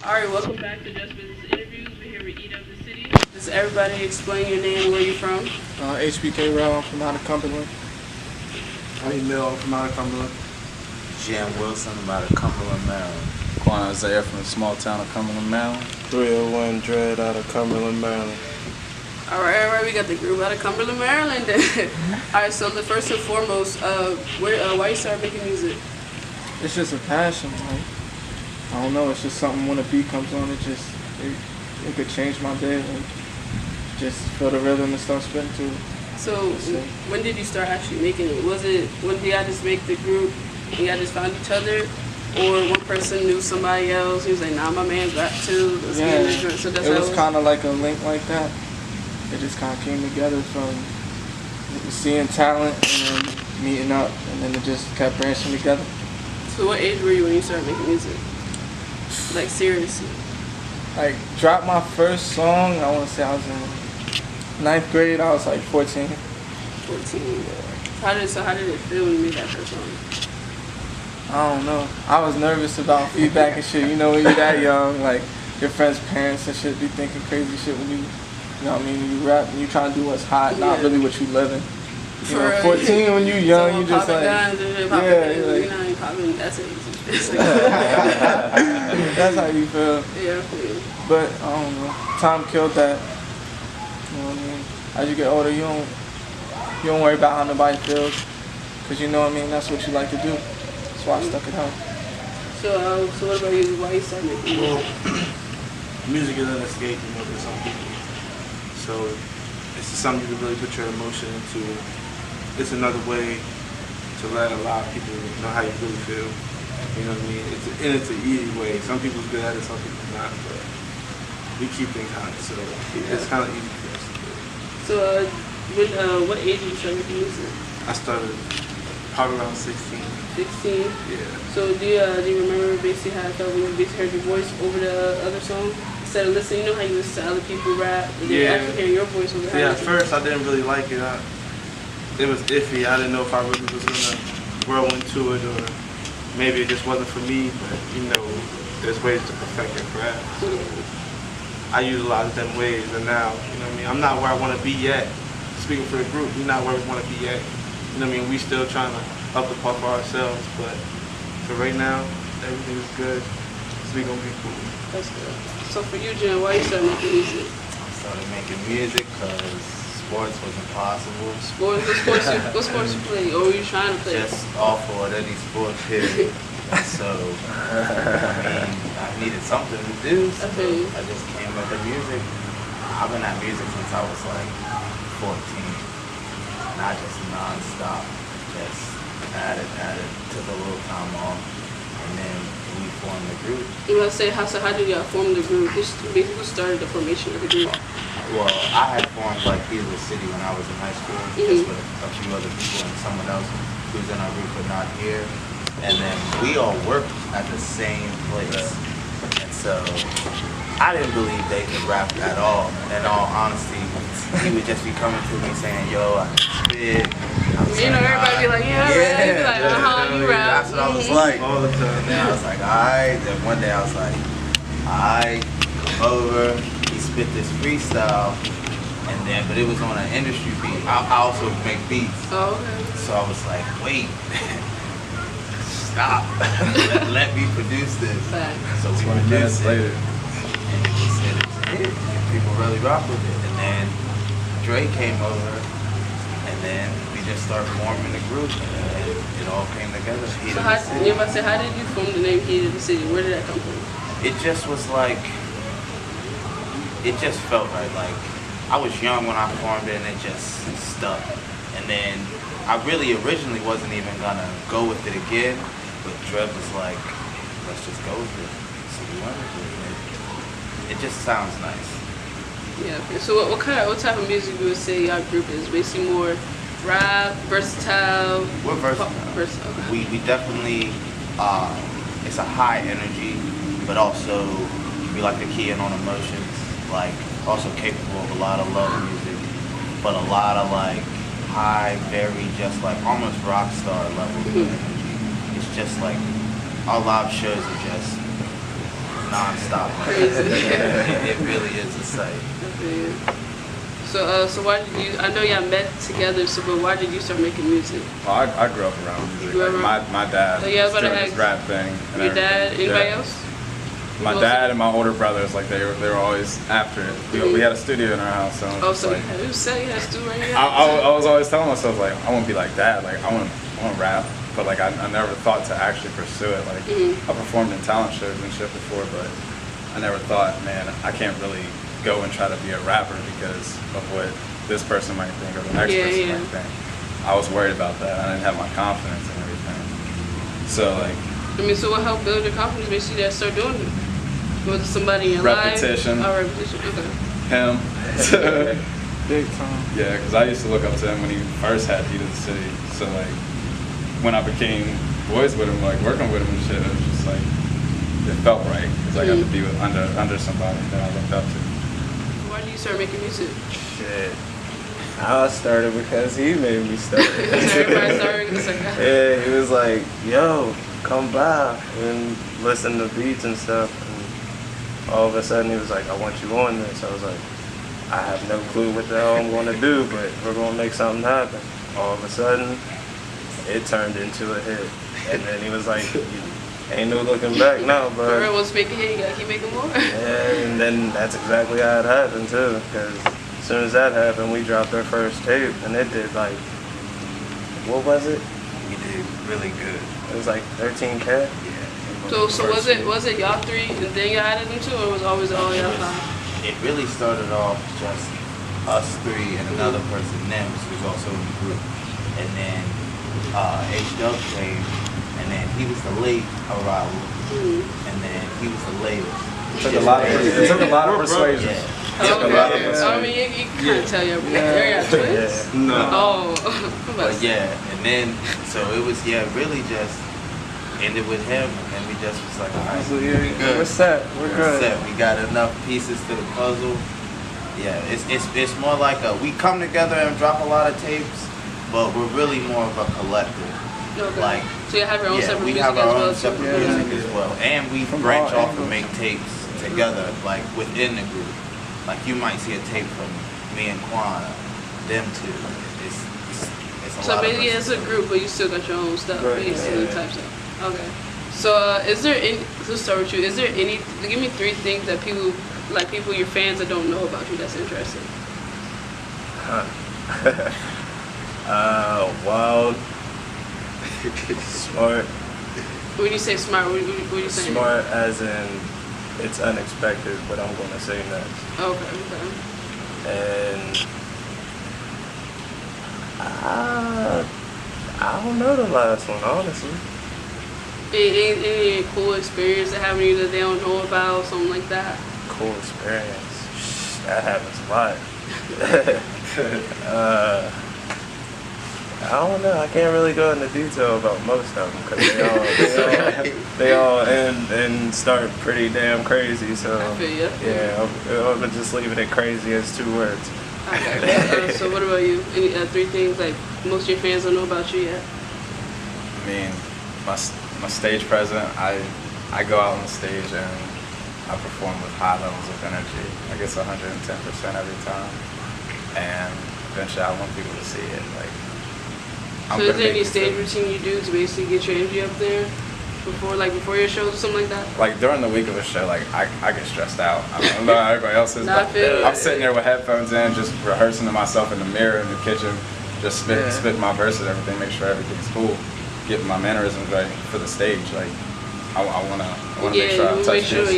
Alright, welcome back to Just Business Interviews. We're here with Eat of the City. Does everybody explain your name, where you're from? HBK Rail, I'm from out of Cumberland. I'm Mill, I'm from out of Cumberland. Jan Wilson, I'm out of Cumberland, Maryland. Quan Isaiah from the small town of Cumberland, Maryland. 301 Dread out of Cumberland, Maryland. Alright, we got the group out of Cumberland, Maryland. Alright, so the first and foremost, why you started making music? It's just a passion, like, I don't know, it's just something when a beat comes on, it could change my day, like, just feel the rhythm and start spitting to it. So, when did you start actually making it? Was it, when did y'all just make the group and y'all just found each other? Or one person knew somebody else, he was like, nah, my man's rap too, let's get in this joint. So that's it was kind of like a link like that. It just kind of came together from seeing talent and then meeting up, and then it just kept branching together. So what age were you when you started making music? Like, seriously? Like, dropped my first song, I want to say I was in 9th grade, I was like 14. 14. Yeah. How did it feel when you made that first song? I don't know. I was nervous about feedback and shit. You know, when you're that young, like, your friends' parents and shit be thinking crazy shit when you know what I mean, you rap and you trying to do what's hot, not really what you living. You know, 14 when you young, you just like, you know, popping essays. That's how you feel. Yeah. But I don't know. Time killed that. You know what I mean? As you get older, you don't worry about how nobody feels, cause you know what I mean. That's what you like to do. That's why I stuck it out. So what about you? Why you started making music? Well, music is an escape, you know, for some people. So it's just something you can really put your emotion into. It's another way to let a lot of people know how you really feel. You know what I mean? It's an easy way. Some people's good at it, some people's not. But we keep things hot, so it's kind of easy for us to do. So what age did you start making music? I started probably around 16. 16. Yeah. So do you remember basically how it felt when you basically heard your voice over the other song? Instead of listening, you know how you listen to other people rap, and then actually hear your voice over the at first I didn't really like it. It was iffy. I didn't know if I really was gonna grow into it, or maybe it just wasn't for me. But you know, there's ways to perfect your craft. So I utilized them ways, and now, you know what I mean, I'm not where I want to be yet. Speaking for the group, we're not where we want to be yet. You know what I mean? We still trying to up the par for ourselves, but for right now, everything is good. So we gonna be cool. That's good. So for you, Jen, why you started making music? I started making music because sports was impossible. What sports you play, or were you trying to play? Just awful at any sport, period. So, I mean, I needed something to do, so I just came up with music. I've been at music since I was like 14. Not just non-stop, just added, took a little time off, and then we formed the group. You want to say, how did y'all form the group? Who started the formation of the group? Well, I had formed like Eat of the City when I was in high school, just with a few other people and someone else who's in our group but not here. And then we all worked at the same place. And so I didn't believe they could rap at all. In all honesty, he would just be coming to me saying, yo, I can spit. You know, everybody be like, yeah, right. Be like, you rap. That's what I was like. All the time. And then I was like, alright. Then one day I was like, alright, come over. He spit this freestyle. And then, but it was on an industry beat. I also make beats. Oh, okay. So I was like, wait, stop. let me produce this. So we produced it. And it was a hit. And people really rock with it. And then Dre came over. And then we just started forming the group. And it all came together. So how did you form the name Heat of the City? Where did that come from? It just was like, it just felt right. Like, I was young when I formed it, and it just stuck. And then I really originally wasn't even gonna go with it again, but Trev was like, let's just go with it. So we went with it. It just sounds nice. Yeah. Okay. So what type of music you would say your group is? Basically more rap, versatile. We're versatile. Okay. We definitely it's a high energy, but also we like to key in on emotions. Like, also capable of a lot of love music, but a lot of like high, very just like almost rock star level of energy. It's just like our live shows are just nonstop. Crazy. It really is a sight. Okay. So why did you? I know y'all met together. So, but why did you start making music? Well, I grew up around music. Grew up Like, my dad Oh, yeah, I was was about to doing this ask. rap thing. And Your dad? everything. Anybody Yeah. else? My dad and my older brothers, like they were always after it. We had a studio in our house, so it Oh, was so like, you said you had to do right here. I was always telling myself like I want to be like that. Like I want to rap, but like I never thought to actually pursue it. Like I performed in talent shows and shit before, but I never thought, man, I can't really go and try to be a rapper because of what this person might think or the next person might think. I was worried about that. I didn't have my confidence and everything. So like. I mean, so what helped build your confidence? Makes you that start doing it. Was it somebody in your Repetition. life? Oh, repetition. Okay. Him. Big time. Yeah, because I used to look up to him when he first had Heat of the City. So like, when I became boys with him, like working with him and shit, it was just like, it felt right because I got to be with, under somebody that I looked up to. Why did you start making music? Shit. I started because he made me start. Everybody started. It's like, Yeah, he was like, yo, come by and listen to beats and stuff. And all of a sudden he was like, I want you on this. I was like, I have no clue what the hell I'm going to do, but we're going to make something happen. All of a sudden, it turned into a hit. And then he was like, ain't no looking back now, but. Everyone's making hit, you gotta keep making more. And then that's exactly how it happened too, because as soon as that happened, we dropped our first tape, and it did like, what was it? We did really good. It was like 13K. Yeah. So was it y'all three and then y'all added them too, or was it always all y'all five? It really started off just us three and another person, Nims, who's also in the group. And then H-Dub came, and then he was the late arrival, and then he was the latest. It took a lot of persuasion. Yeah. Okay. I mean, you can't tell you. You're twins? No. Oh. But yeah, and then, so it was, really just ended with him, and then we just was like, all right, So, we yeah, good. we're set. We're good. Set. We got enough pieces to the puzzle. Yeah, it's more like we come together and drop a lot of tapes, but we're really more of a collective. Okay. Like, so you have your own separate we music have as our well own too? separate music as well, and we From branch all off and make tapes together, like within the group. Like you might see a tape from me and Quana, them two. It's a So lot basically, of it's a group, but you still got your own stuff, Right. basically, type stuff. Okay. So is there any? Let's start with you. Is there any? Give me three things that people, your fans that don't know about you, that's interesting. Wild, smart. When you say smart, what are you saying? Smart as in it's unexpected, but I'm going to say next. Okay. And I don't know the last one, honestly. Any cool experience that happened to you that they don't know about, something like that? Cool experience. That happens a lot. I don't know. I can't really go into detail about most of them because they all end and start pretty damn crazy. So I feel you. yeah, I'm just leaving it crazy as 2 words. Okay. So what about you? Any three things like most of your fans don't know about you yet? I mean, my stage presence, I go out on the stage and I perform with high levels of energy. I guess 110% every time. And eventually I want people to see it. So is there any stage routine you do to basically get your energy up there before your shows or something like that? Like during the week of a show, I get stressed out. I don't know how everybody else is, Nah, I but feel I'm it. sitting there with headphones in, just rehearsing to myself in the mirror in the kitchen, just spit my verses, everything, make sure everything's cool, get my mannerisms right for the stage. Like I wanna make sure I touch this. To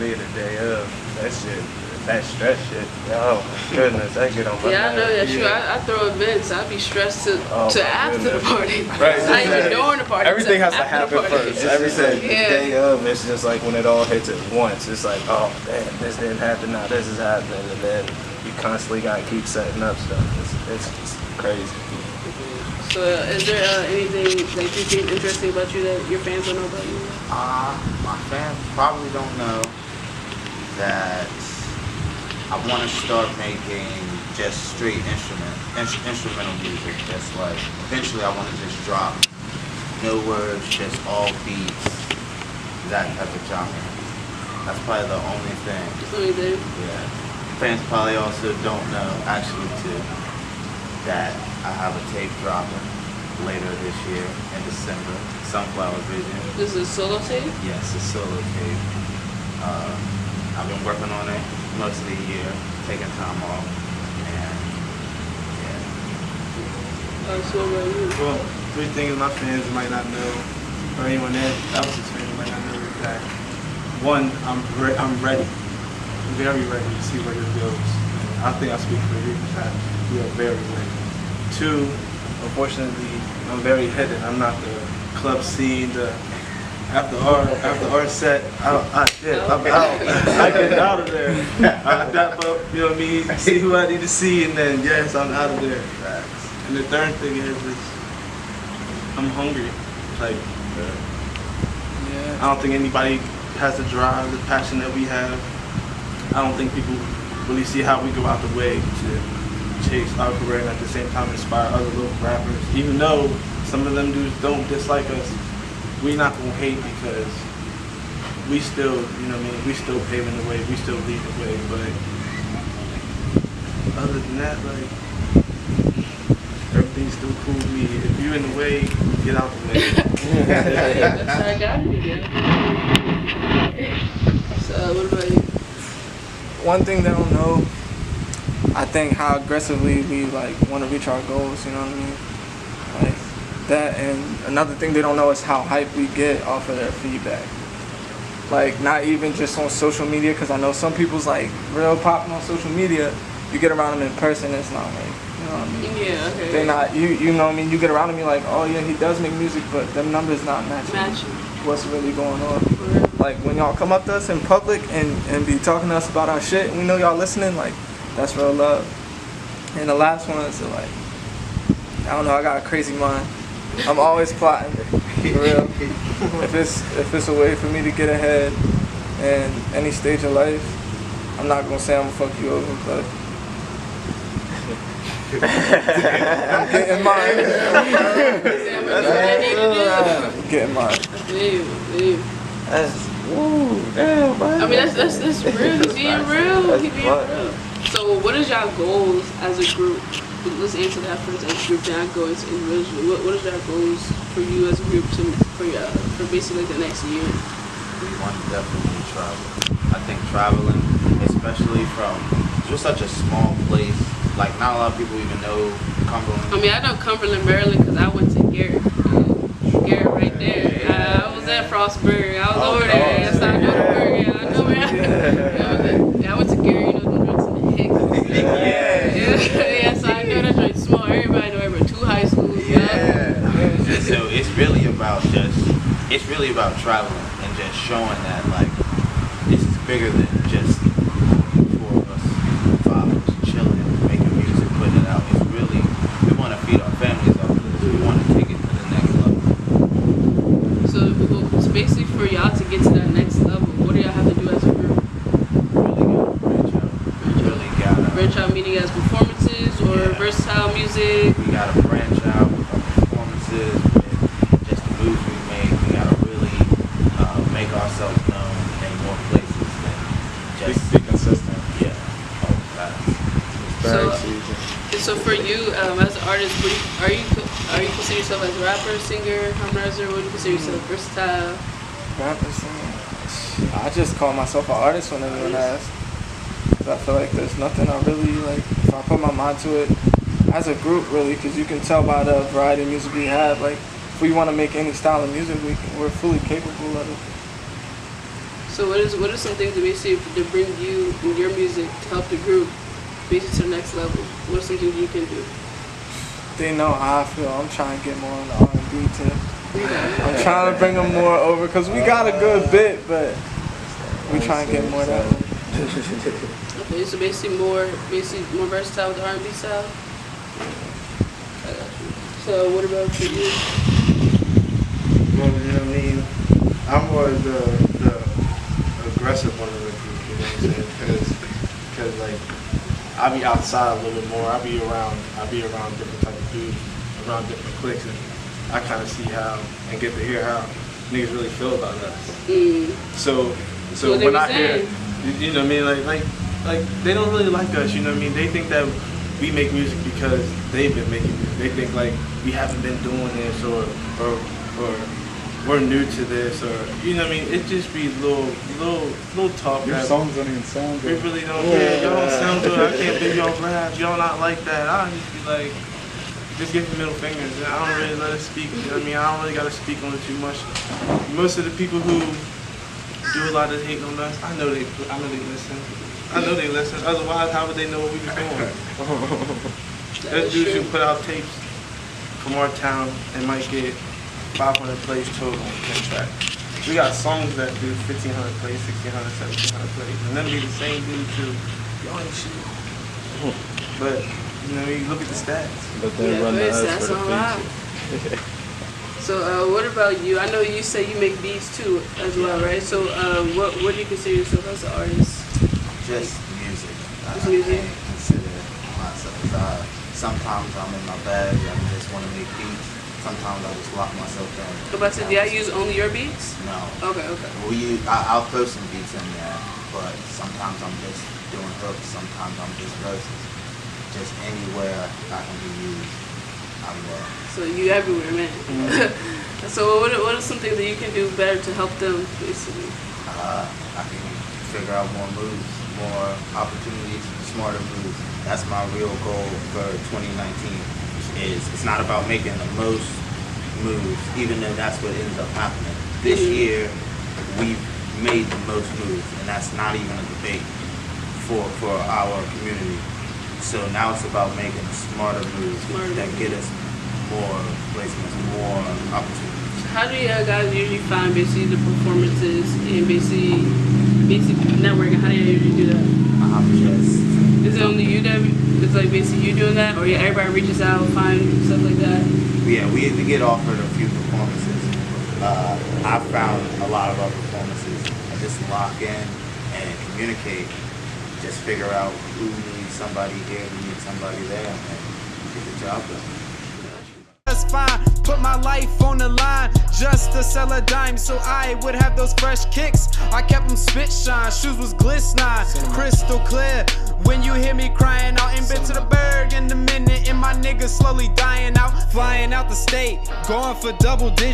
me the day of that shit, that stress shit. Oh my goodness, that get on my Yeah, I know nerves. that's true. I throw events. I'd be stressed to my after the goodness. party. Right. Not even during the party. Everything has to after the happen party. first. It's just like the Yeah. day of, it's just like when it all hits at once. It's like, oh damn, this didn't happen, now this is happening, and then you constantly gotta keep setting up stuff. It's just crazy. So is there anything that you think interesting about you that your fans don't know about you? My fans probably don't know that I want to start making just straight instrumental music. Just like eventually, I want to just drop no words, just all beats, that type of genre. That's probably the only thing. That's the only thing. Yeah. Fans probably also don't know, actually, too, that I have a tape dropping later this year in December. Sunflower Vision. This is a solo tape? Yes, a solo tape. I've been working on it most of the year, taking time off, and yeah. So what about you? Well, three things my fans might not know, or anyone else's fans might not know is that one, I'm ready, very ready to see where this goes. And I think I speak for you that we are very ready. Two, unfortunately, I'm very hidden. I'm not the club scene, after our set, I dip. I'm out. I get out of there. I dap up, you know what I mean? See who I need to see, and then yes, I'm out of there. And the third thing is I'm hungry. Like, I don't think anybody has the drive, the passion that we have. I don't think people really see how we go out the way to chase our career and at the same time inspire other local rappers. Even though some of them dudes don't dislike us, we not gonna hate because we still, you know what I mean, we still paving the way, we still leading the way, but other than that, like, everything's still cool with me. If you're in the way, get out the way. That's how I got it again. So what about you? One thing they don't know, I think how aggressively we like want to reach our goals, you know what I mean? Like that, and another thing they don't know is how hyped we get off of their feedback. Like not even just on social media, because I know some people's like real popping on social media. You get around them in person, it's not like, you know what I mean? Yeah, okay. They're not, you know what I mean? You get around them, you're like, oh yeah, he does make music, but them numbers not matching what's really going on. Like when y'all come up to us in public and be talking to us about our shit, and we know y'all listening, like that's real love. And the last one is like, I don't know, I got a crazy mind. I'm always plotting, for real. If it's a way for me to get ahead in any stage of life, I'm not gonna say I'm gonna fuck you over, but I'm getting mine. I'm getting mine. That's, ooh, damn, man. I mean, that's real. He's being real. He's being real. So, what is y'all goals as a group? Let's answer that first as a group. Then I go into individually. What is y'all goals for you as a group for basically the next year? We want to definitely travel. I think traveling, especially from just such a small place, like not a lot of people even know Cumberland. I mean, I know Cumberland, Maryland, because I went to Garrett. Garrett right there. Yeah. I was at Frostburg. I was over there. Yes, I know the burger. Yeah, I know where I went to Garrett. You know, the joints in the Hicks. Yeah, so I know that joint's small. Everybody know everybody. 2 high schools. Yeah. So it's really about traveling and just showing that like this is bigger than just 4 of us, 5 of us chilling, making music, putting it out. It's really, we want to feed our families off of this. We want to take it to the next level. So basically for y'all to get to that next level, what do y'all have to do as a group? Really gotta branch out, meaning as performances or versatile music? We gotta branch out with our performances, with just the moves we make. We gotta really make ourselves known in more places than just be consistent. Yeah, So for you as an artist, are you consider yourself as a rapper, singer, harmonizer? What do you consider yourself? Versatile? Rapper, singer. I just call myself an artist when anyone asks. I feel like there's nothing I really like. If I put my mind to it, as a group, really, because you can tell by the variety of music we have. Like, if we want to make any style of music, we're fully capable of it. So what are some things that basically to bring you and your music to help the group basically to the next level? What are some things you can do? They know how I feel. I'm trying to get more on the R&B tip. I'm trying to bring them more over because we got a good bit, but we trying to get more of that. Okay, so basically more versatile with the R&B style. I got you. So what about for you? Well, you know what I mean? I'm more the aggressive one of the group, you know what I'm saying? Because like, I be outside a little bit more. I be around different type of dudes, around different cliques, and I kind of see how and get to hear how niggas really feel about us. So So what they when be I hear, saying. you know what I mean, like they don't really like us, you know what I mean? They think that we make music because they've been making music. They think like we haven't been doing this or we're new to this, or you know what I mean? It just be little talk. Your songs don't even sound We good. really don't care. Y'all don't sound good. I can't believe y'all rap. Y'all not like that. I just be like, just give me middle fingers. And I don't really let it speak. You know what I mean? I don't really gotta speak on it too much. Most of the people who do a lot of hating on us, I know they listen. Otherwise, how would they know what we be doing? There's dudes who put out tapes from our town and might get 500 plays total on 10 tracks. We got songs that do 1,500 plays, 1,600, 1,700 plays, and them be the same dude too. Y'all ain't shit. But you know, you look at the stats. But they run the us that's for the all right. feature. So what about you? I know you say you make beats too as well, right? So what do you consider yourself as an artist? Just music. Just music? I can't consider myself. Sometimes I'm in my bag. I just want to make beats. Sometimes I just lock myself in. But do I use only your beats? No. Okay. I'll throw some beats in there, but sometimes I'm just doing hooks. Sometimes I'm just verses. Just anywhere I can be used, I'm there. So you everywhere, man. So what are some things that you can do better to help them, basically? I can figure out more moves, more opportunities, smarter moves. That's my real goal for 2019. It's not about making the most moves, even though that's what ends up happening. This year, we've made the most moves, and that's not even a debate for our community. So now it's about making smarter moves that get us more placements, more opportunities. How do you guys usually find basically the performances and basic networking? How do you usually do that? Is it only you that it's like basically you doing that, or everybody reaches out, find stuff like that? Yeah, we get offered a few performances. I found a lot of our performances. I just lock in and communicate. Just figure out who needs somebody here, who needs somebody there, and get the job done. That's fine, put my life on the line just to sell a dime so I would have those fresh kicks. I kept them spit shine, shoes was glistening, crystal clear. When you hear me crying out in bed to the berg in the minute, and my niggas slowly dying out, flying out the state, going for double digits.